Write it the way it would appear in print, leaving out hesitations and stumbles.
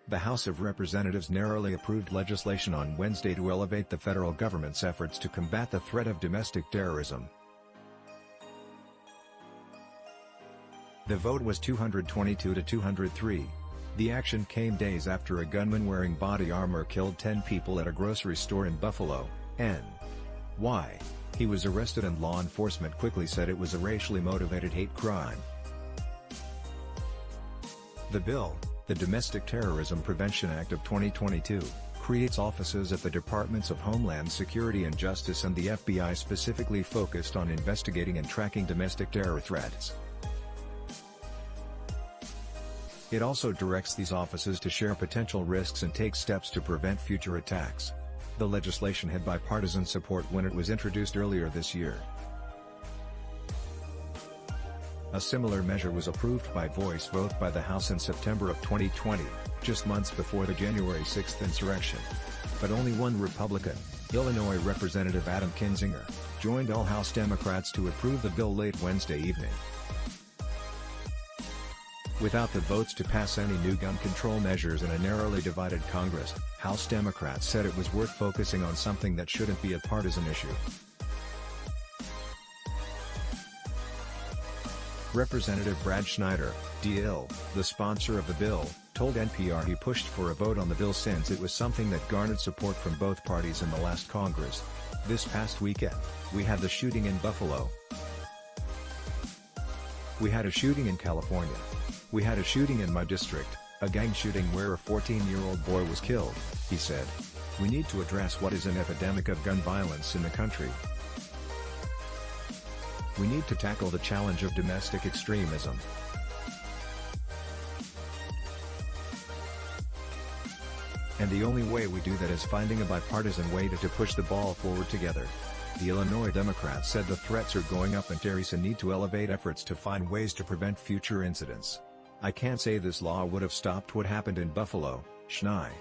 The House of Representatives narrowly approved legislation on Wednesday to elevate the federal government's efforts to combat the threat of domestic terrorism. The vote was 222 to 203. The action came days after a gunman wearing body armor killed 10 people at a grocery store in Buffalo, N.Y. He was arrested and law enforcement quickly said it was a racially motivated hate crime. The bill, the Domestic Terrorism Prevention Act of 2022, creates offices at the Departments of Homeland Security and Justice and the FBI specifically focused on investigating and tracking domestic terror threats. It also directs these offices to share potential risks and take steps to prevent future attacks. The legislation had bipartisan support when it was introduced earlier this year. A similar measure was approved by voice vote by the House in September of 2020, just months before the January 6 insurrection. But only one Republican, Illinois Representative Adam Kinzinger, joined all House Democrats to approve the bill late Wednesday evening. Without the votes to pass any new gun control measures in a narrowly divided Congress, House Democrats said it was worth focusing on something that shouldn't be a partisan issue. Representative Brad Schneider, DL, the sponsor of the bill, told NPR he pushed for a vote on the bill since it was something that garnered support from both parties in the last Congress. This past weekend, we had the shooting in Buffalo. We had a shooting in California. We had a shooting in my district, a gang shooting where a 14-year-old boy was killed, he said. We need to address what is an epidemic of gun violence in the country. We need to tackle the challenge of domestic extremism. And the only way we do that is finding a bipartisan way to push the ball forward together. The Illinois Democrats said the threats are going up and there is a need to elevate efforts to find ways to prevent future incidents. I can't say this law would have stopped what happened in Buffalo, Schneider